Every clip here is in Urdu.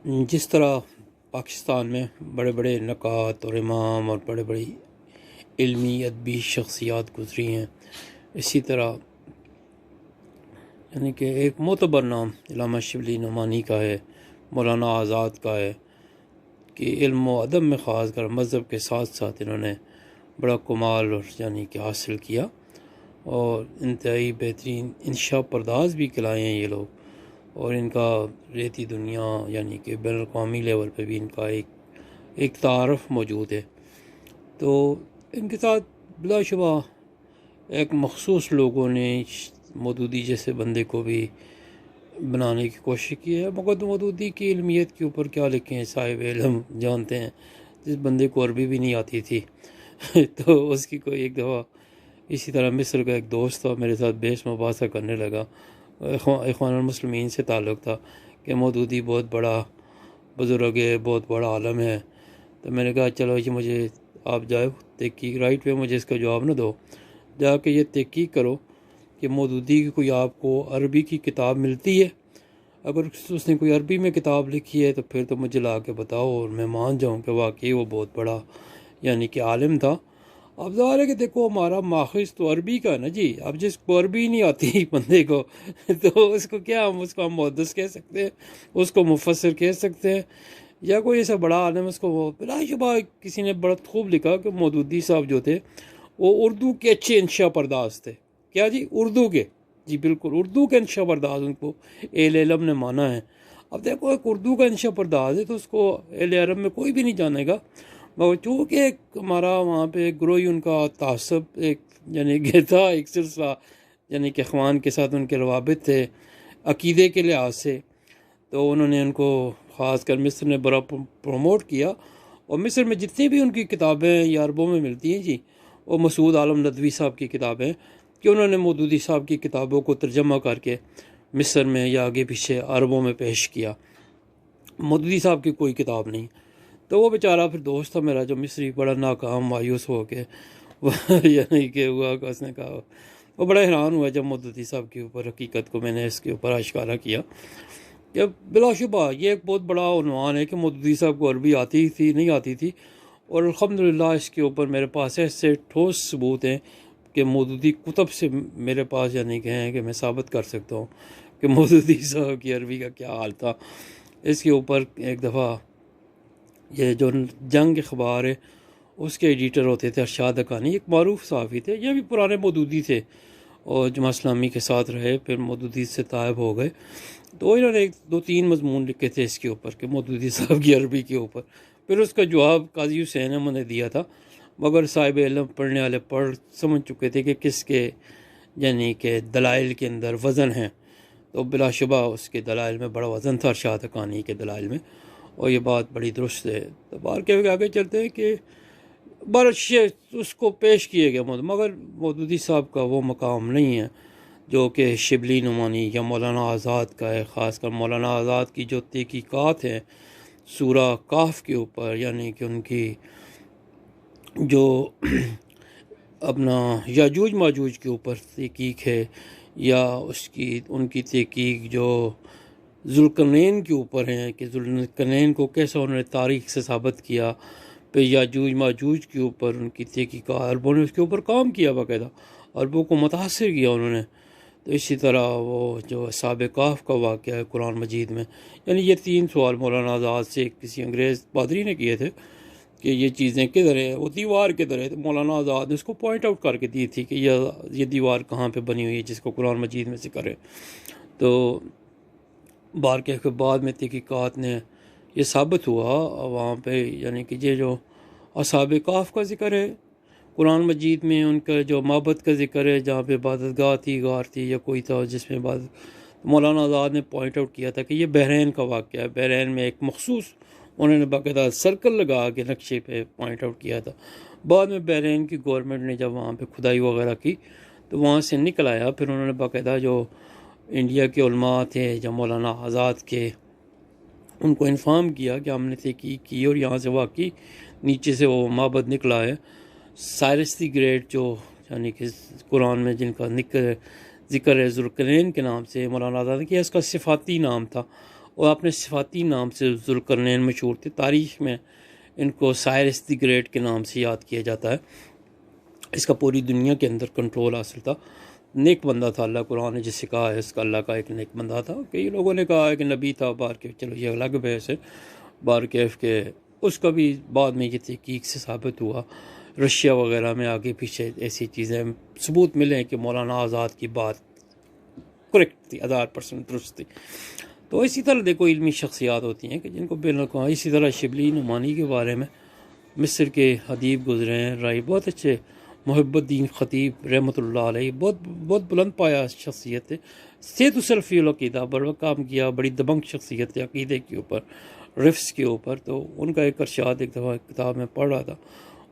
جس طرح پاکستان میں بڑے بڑے نکات اور امام اور بڑے بڑی علمی ادبی شخصیات گزری ہیں، اسی طرح یعنی کہ ایک معتبر نام علامہ شبلی نعمانی کا ہے، مولانا آزاد کا ہے کہ علم و ادب میں خاص کر مذہب کے ساتھ ساتھ انہوں نے بڑا کمال اور یعنی کہ حاصل کیا، اور انتہائی بہترین انشاء پرداز بھی کھلائے ہیں یہ لوگ، اور ان کا ریتی دنیا یعنی کہ بین الاقوامی لیول پہ بھی ان کا ایک تعارف موجود ہے۔ تو ان کے ساتھ بلا شبہ ایک مخصوص لوگوں نے مودودی جیسے بندے کو بھی بنانے کی کوشش کی ہے، مگر مودودی کی علمیت کے اوپر کیا لکھیں، صاحب علم جانتے ہیں۔ جس بندے کو عربی بھی نہیں آتی تھی تو اس کی کوئی ایک دفعہ اسی طرح مصر کا ایک دوست تھا، میرے ساتھ بحث مباحثہ کرنے لگا، اخوان المسلمین سے تعلق تھا کہ مودودی بہت بڑا بزرگ ہے، بہت بڑا عالم ہے۔ تو میں نے کہا چلو جی مجھے آپ جاؤ تحقیق رائٹ پہ مجھے اس کا جواب نہ دو، جا کے یہ تحقیق کرو کہ مودودی کی کوئی آپ کو عربی کی کتاب ملتی ہے، اگر اس نے کوئی عربی میں کتاب لکھی ہے تو پھر تو مجھے لا کے بتاؤ اور میں مان جاؤں کہ واقعی وہ بہت بڑا یعنی کہ عالم تھا۔ اب ظاہر ہے کہ دیکھو ہمارا ماخذ تو عربی کا ہے نا جی، اب جس کو عربی نہیں آتی بندے کو تو اس کو کیا ہم محدث کہہ سکتے ہیں، اس کو مفسر کہہ سکتے ہیں، یا کوئی ایسا بڑا عالم اس کو وہ بلا شبہ کسی نے بڑا خوب لکھا کہ مودودی صاحب جو تھے وہ اردو کے اچھے انشاء پرداز تھے۔ کیا جی؟ اردو کے، جی بالکل اردو کے انشاء پرداز ان کو اہل علم نے مانا ہے۔ اب دیکھو ایک اردو کا انشاء پرداز ہے تو اس کو اہل عرب میں کوئی بھی نہیں جانے گا، مگر چونکہ ایک ہمارا وہاں پہ گروہی ان کا تعصب ایک یعنی کہ تھا، ایک سلسلہ یعنی کہ اخوان کے ساتھ ان کے روابط تھے عقیدے کے لحاظ سے، تو انہوں نے ان کو خاص کر مصر نے بڑا پروموٹ کیا، اور مصر میں جتنی بھی ان کی کتابیں یا عربوں میں ملتی ہیں جی، وہ مسعود عالم ندوی صاحب کی کتابیں کہ انہوں نے مودودی صاحب کی کتابوں کو ترجمہ کر کے مصر میں یا آگے پیچھے عربوں میں پیش کیا۔ مودودی صاحب کی کوئی کتاب نہیں، تو وہ بیچارہ پھر دوست تھا میرا جو مصری، بڑا ناکام مایوس ہو کے یعنی کہ ہوا کہ اس نے کہا، وہ بڑا حیران ہوا جب مودودی صاحب کے اوپر حقیقت کو میں نے اس کے اوپر اشکارا کیا کہ بلا شبہ یہ ایک بہت بڑا عنوان ہے کہ مودودی صاحب کو عربی آتی تھی نہیں آتی تھی، اور الحمدللہ اس کے اوپر میرے پاس ایسے ٹھوس ثبوت ہیں کہ مودودی کتب سے میرے پاس یعنی کہ ہیں کہ میں ثابت کر سکتا ہوں کہ مودودی صاحب کی عربی کا کیا حال تھا۔ اس کے اوپر ایک دفعہ یہ جو جنگ اخبار ہے اس کے ایڈیٹر ہوتے تھے ارشاد حقانی، ایک معروف صحافی تھے، یہ بھی پرانے مودودی تھے اور جماعت اسلامی کے ساتھ رہے، پھر مودودی سے طائب ہو گئے، تو انہوں نے ایک دو تین مضمون لکھے تھے اس کے اوپر کہ مودودی صاحب کی عربی کے اوپر، پھر اس کا جواب قاضی حسین احمد نے دیا تھا، مگر صاحب علم پڑھنے والے پڑھ سمجھ چکے تھے کہ کس کے یعنی کہ دلائل کے اندر وزن ہیں، تو بلا شبہ اس کے دلائل میں بڑا وزن تھا ارشاد حقانی کے دلائل میں، اور یہ بات بڑی درست ہے۔ تو بار کے آگے چلتے ہیں کہ اس کو پیش کیے گئے، مگر مودودی صاحب کا وہ مقام نہیں ہے جو کہ شبلی نعمانی یا مولانا آزاد کا ہے، خاص کر مولانا آزاد کی جو تحقیقات ہیں سورہ کاف کے اوپر، یعنی کہ ان کی جو اپنا یاجوج ماجوج کے اوپر تحقیق ہے، یا ان کی تحقیق جو ذوالقرنین کے اوپر ہیں کہ ذوالقرنین کو کیسا انہوں نے تاریخ سے ثابت کیا، پھر یاجوج ماجوج کے اوپر ان کی تحقیقات، عربوں نے اس کے اوپر کام کیا، باقاعدہ عربوں کو متاثر کیا انہوں نے۔ تو اسی طرح وہ جو اصحاب کہف کا واقعہ ہے قرآن مجید میں، یعنی یہ 3 سوال مولانا آزاد سے کسی انگریز پادری نے کیے تھے کہ یہ چیزیں کدھر ہیں، وہ دیوار کدھر ہے، تو مولانا آزاد نے اس کو پوائنٹ آؤٹ کر کے دی تھی کہ یہ دیوار کہاں پہ بنی ہوئی ہے جس کو قرآن مجید میں ذکر ہے۔ تو بار کے بعد میں تحقیقات نے یہ ثابت ہوا وہاں پہ، یعنی کہ یہ جو اصحاب کہف کا ذکر ہے قرآن مجید میں، ان کا جو معبد کا ذکر ہے جہاں پہ عبادت گاہ تھی، غار تھی یا کوئی تھا جس میں عبادت، مولانا آزاد نے پوائنٹ آؤٹ کیا تھا کہ یہ بحرین کا واقعہ ہے، بحرین میں ایک مخصوص انہوں نے باقاعدہ سرکل لگا کے نقشے پہ پوائنٹ آؤٹ کیا تھا۔ بعد میں بحرین کی گورنمنٹ نے جب وہاں پہ کھدائی وغیرہ کی تو وہاں سے نکل آیا، پھر انہوں نے باقاعدہ جو انڈیا کے علماء تھے جو مولانا آزاد کے، ان کو انفارم کیا کہ ہم نے تحقیق کی اور یہاں سے واقعی نیچے سے وہ معبد نکلا ہے، سائرس دی گریٹ جو یعنی کہ قرآن میں جن کا ذکر ہے ذوالقرنین کے نام سے، مولانا آزاد نے کیا اس کا صفاتی نام تھا، اور اپنے صفاتی نام سے ذوالقرنین مشہور تھے. تاریخ میں ان کو سائرس دی گریٹ کے نام سے یاد کیا جاتا ہے. اس کا پوری دنیا کے اندر کنٹرول حاصل تھا. نیک بندہ تھا. اللہ قرآن نے جسے کہا ہے اس کا اللہ کا ایک نیک بندہ تھا. کئی لوگوں نے کہا ہے کہ نبی تھا بارکیف، چلو یہ الگ بحث ہے. بارکیف کے اس کا بھی بعد میں یہ تحقیق سے ثابت ہوا، رشیا وغیرہ میں آگے پیچھے ایسی چیزیں ثبوت ملے ہیں کہ مولانا آزاد کی بات کریکٹ تھی، 1000% درست تھی. تو اسی طرح دیکھو علمی شخصیات ہوتی ہیں کہ جن کو بین الاقوامی، اسی طرح شبلی نعمانی کے بارے میں مصر کے ادیب گزرے ہیں، رائی بہت اچھے، محب الدین خطیب رحمۃ اللہ علیہ، بہت بلند پایا شخصیت ہے. سید سلفی العقیدہ بڑا کام کیا، بڑی دبنگ شخصیت ہے عقیدے کے اوپر، رفس کے اوپر. تو ان کا ایک ارشاد ایک دفعہ کتاب میں پڑھ رہا تھا،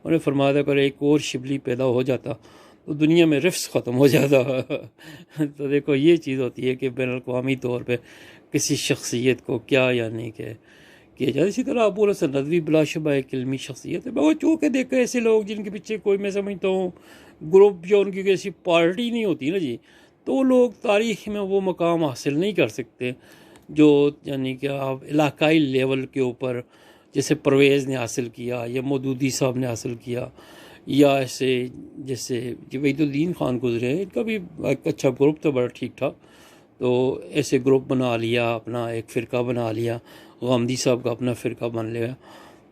انہیں فرمایا تھا اگر ایک اور شبلی پیدا ہو جاتا تو دنیا میں رفس ختم ہو جاتا. تو دیکھو یہ چیز ہوتی ہے کہ بین الاقوامی طور پہ کسی شخصیت کو کیا یعنی کہ کیا جائے. اسی طرح ابو الحسن ندوی بلا شبہ ایک علمی شخصیت ہے. بہت چونکہ دیکھو ایسے لوگ جن کے پیچھے کوئی میں سمجھتا ہوں گروپ یا ان کی ایسی پارٹی نہیں ہوتی نا جی، تو وہ لوگ تاریخ میں وہ مقام حاصل نہیں کر سکتے جو یعنی کہ آپ علاقائی لیول کے اوپر جیسے پرویز نے حاصل کیا یا مودودی صاحب نے حاصل کیا، یا ایسے جیسے وحید الدین خان گزرے ہیں، ان کا بھی ایک اچھا گروپ تھا بڑا ٹھیک ٹھاک. تو ایسے گروپ بنا لیا، اپنا ایک فرقہ بنا لیا، غامدی صاحب کا اپنا فرقہ بن لیا.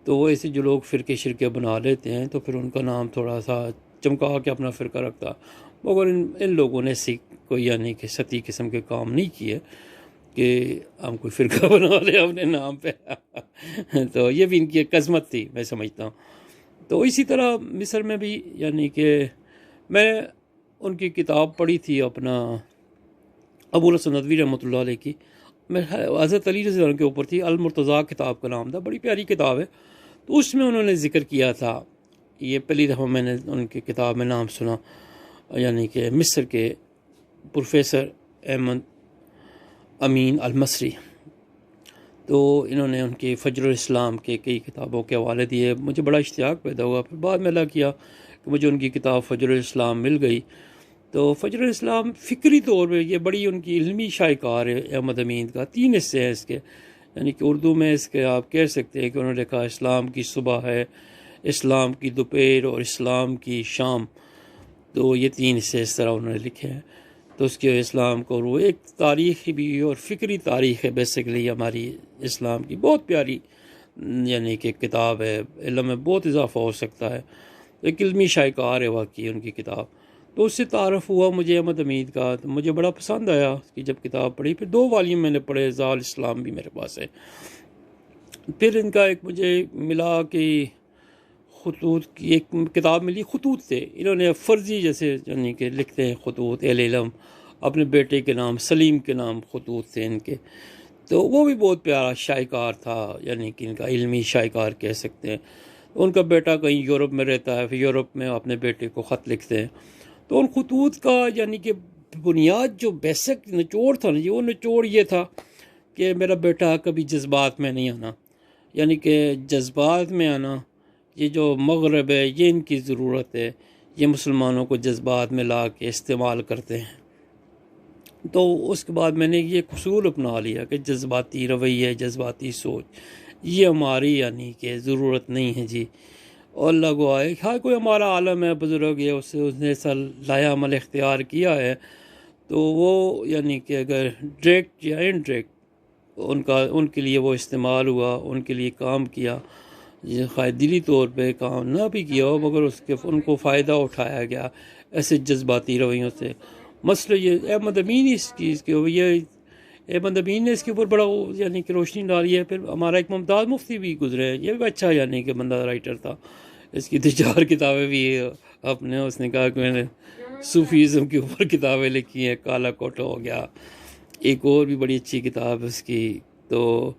تو وہ ایسے جو لوگ فرقے شرکے بنا لیتے ہیں تو پھر ان کا نام تھوڑا سا چمکا کے اپنا فرقہ رکھتا، مگر ان لوگوں نے کوئی یعنی کہ سطحی قسم کے کام نہیں کیے کہ ہم کوئی فرقہ بنا لیں اپنے نام پہ. تو یہ بھی ان کی ایک عظمت تھی میں سمجھتا ہوں. تو اسی طرح مصر میں بھی یعنی کہ میں ان کی کتاب پڑھی تھی اپنا ابو الحسن ندوی رحمۃ اللہ علیہ کی، میں حضرت علی رضی اللہ عنہ کے اوپر تھی، المرتضیٰ کتاب کا نام تھا، بڑی پیاری کتاب ہے. تو اس میں انہوں نے ذکر کیا تھا، یہ پہلی دفعہ میں نے ان کی کتاب میں نام سنا، یعنی کہ مصر کے پروفیسر احمد امین المصری. تو انہوں نے ان کے فجر الاسلام کے کئی کتابوں کے حوالے دیے. مجھے بڑا اشتیاق پیدا ہوا، پھر بعد میں اللہ کیا کہ مجھے ان کی کتاب فجر الاسلام مل گئی. تو فجر الاسلام فکری طور پہ یہ بڑی ان کی علمی شاہکار ہے احمد امین کا. 3 حصے ہیں اس کے، یعنی کہ اردو میں اس کے آپ کہہ سکتے ہیں کہ انہوں نے کہا اسلام کی صبح ہے، اسلام کی دوپہر اور اسلام کی شام. تو یہ 3 حصے اس طرح انہوں نے لکھے ہیں. تو اس کے اسلام کو وہ ایک تاریخی بھی اور فکری تاریخ ہے بیسیکلی ہماری اسلام کی. بہت پیاری یعنی کہ کتاب ہے، علم میں بہت اضافہ ہو سکتا ہے. ایک علمی شاہکار ہے واقعی ان کی کتاب. تو اس سے تعارف ہوا مجھے احمد امین کا، تو مجھے بڑا پسند آیا کہ جب کتاب پڑھی. پھر 2 والیوم میں نے پڑھے، ضیاء الاسلام بھی میرے پاس ہے. پھر ان کا ایک مجھے ملا کہ خطوط کی ایک کتاب ملی، خطوط تھے. انہوں نے فرضی جیسے یعنی کہ لکھتے ہیں خطوط اہل علم، اپنے بیٹے کے نام سلیم کے نام خطوط تھے ان کے. تو وہ بھی بہت پیارا شاہکار تھا، یعنی کہ ان کا علمی شاہکار کہہ سکتے ہیں. ان کا بیٹا کہیں یورپ میں رہتا ہے، پھر یورپ میں اپنے بیٹے کو خط لکھتے ہیں. تو ان خطوط کا یعنی کہ بنیاد جو بیسک نچوڑ تھا نا وہ نچوڑ یہ تھا کہ میرا بیٹا کبھی جذبات میں نہیں آنا، یعنی کہ جذبات میں آنا یہ جو مغرب ہے یہ ان کی ضرورت ہے، یہ مسلمانوں کو جذبات میں لا کے استعمال کرتے ہیں. تو اس کے بعد میں نے یہ اصول اپنا لیا کہ جذباتی رویہ، جذباتی سوچ یہ ہماری یعنی کہ ضرورت نہیں ہے جی. اور اللہ کو آئے ہاں کوئی ہمارا عالم ہے بزرگ ہے، اس نے ایسا لایا عمل اختیار کیا ہے تو وہ یعنی کہ اگر ڈائریکٹ یا انڈائریکٹ ان کے لیے وہ استعمال ہوا، ان کے لیے کام کیا، خواہ دلی طور پہ کام نہ بھی کیا ہو مگر ان کو فائدہ اٹھایا گیا ایسے جذباتی رویوں سے. مسئلہ یہ احمد امین اس چیز کے یہ احمد امین نے اس کے اوپر بڑا یعنی کہ روشنی ڈالی ہے. پھر ہمارا ایک ممتاز مفتی بھی گزرے ہیں، یہ بھی اچھا یعنی کہ بندہ رائٹر تھا. اس کی 4 کتابیں بھی اپنے اس نے کہا کہ میں نے صوفیزم کے اوپر کتابیں لکھی ہیں، کالا کوٹ ہو گیا، ایک اور بھی بڑی اچھی کتاب اس کی. تو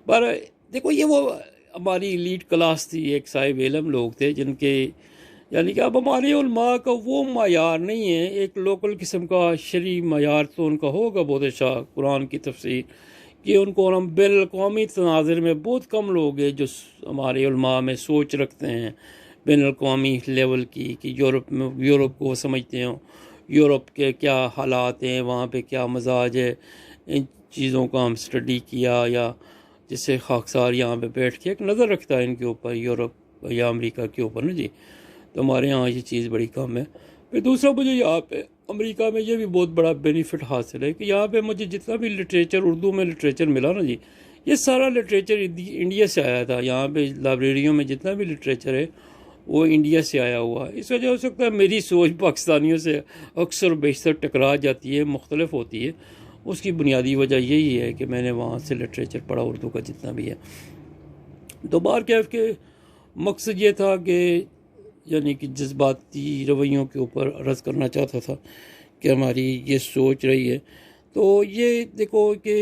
پر دیکھو یہ وہ ہماری ایلیٹ کلاس تھی، ایک صاحب علم لوگ تھے جن کے یعنی کہ اب ہمارے علماء کا وہ معیار نہیں ہے، ایک لوکل قسم کا شرعی معیار تو ان کا ہوگا بہت اچھا قرآن کی تفسیر کہ ان کو ہم بین الاقوامی تناظر میں بہت کم لوگ ہیں جو ہمارے علماء میں سوچ رکھتے ہیں بین الاقوامی لیول کی کہ یورپ کو وہ سمجھتے ہوں یورپ کے کیا حالات ہیں، وہاں پہ کیا مزاج ہے. چیزوں کا ہم سٹڈی کیا یا جسے خاکسار یہاں پہ بیٹھ کے ایک نظر رکھتا ہے ان کے اوپر، یورپ یا امریکہ کے اوپر نا جی، تو ہمارے یہاں یہ چیز بڑی کم ہے۔ پھر دوسرا مجھے یہاں پہ امریکہ میں یہ بھی بہت بڑا بینیفٹ حاصل ہے کہ یہاں پہ مجھے جتنا بھی لٹریچر، اردو میں لٹریچر ملا نا جی، یہ سارا لٹریچر انڈیا سے آیا تھا۔ یہاں پہ لائبریریوں میں جتنا بھی لٹریچر ہے وہ انڈیا سے آیا ہوا ہے۔ اس وجہ ہو سکتا ہے میری سوچ پاکستانیوں سے اکثر و بیشتر ٹکرا جاتی ہے، مختلف ہوتی ہے۔ اس کی بنیادی وجہ یہی ہے کہ میں نے وہاں سے لٹریچر پڑھا اردو کا جتنا بھی ہے۔ تو بہرکیف کے مقصد یہ تھا کہ یعنی کہ جذباتی رویوں کے اوپر عرض کرنا چاہتا تھا کہ ہماری یہ سوچ رہی ہے۔ تو یہ دیکھو کہ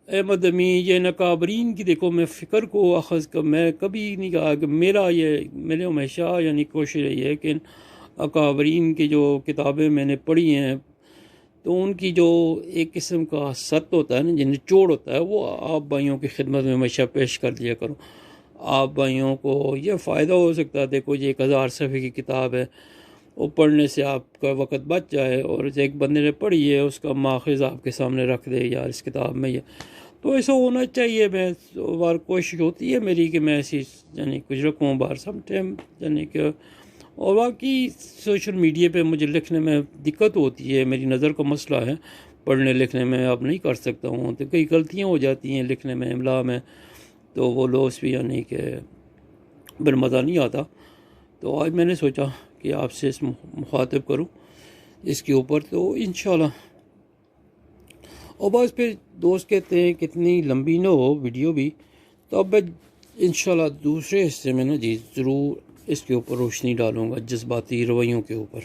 احمد امی یہ نقابرین کی دیکھو میں فکر کو اخذ کر میں کبھی نہیں کہا کہ میرے ہمیشہ یعنی کوشش رہی ہے کہ اکابرین کی جو کتابیں میں نے پڑھی ہیں تو ان کی جو ایک قسم کا ست ہوتا ہے نا، جو نچوڑ ہوتا ہے، وہ آپ بھائیوں کی خدمت میں ہمیشہ پیش کر دیا کروں۔ آپ بھائیوں کو یہ فائدہ ہو سکتا ہے، دیکھو یہ 1000 صفحے کی کتاب ہے، وہ پڑھنے سے آپ کا وقت بچ جائے اور ایک بندے نے پڑھی ہے اس کا ماخذ آپ کے سامنے رکھ دے یار اس کتاب میں یہ، تو ایسا ہونا چاہیے۔ میں بار کوشش ہوتی ہے میری کہ میں ایسی یعنی کچھ رکھوں بار سم ٹائم یعنی کہ، اور باقی سوشل میڈیا پہ مجھے لکھنے میں دقت ہوتی ہے، میری نظر کا مسئلہ ہے، پڑھنے لکھنے میں اب نہیں کر سکتا ہوں، تو کئی غلطیاں ہو جاتی ہیں لکھنے میں، املا میں، تو وہ لوس بھی یعنی کہ بر مزہ نہیں آتا۔ تو آج میں نے سوچا کہ آپ سے اس مخاطب کروں اس کے اوپر، تو انشاءاللہ۔ اور بس پھر دوست کہتے ہیں کتنی لمبی نہ ہو ویڈیو بھی، تو اب میں انشاءاللہ دوسرے حصے میں نا جی ضرور اس کے اوپر روشنی ڈالوں گا، جذباتی رویوں کے اوپر۔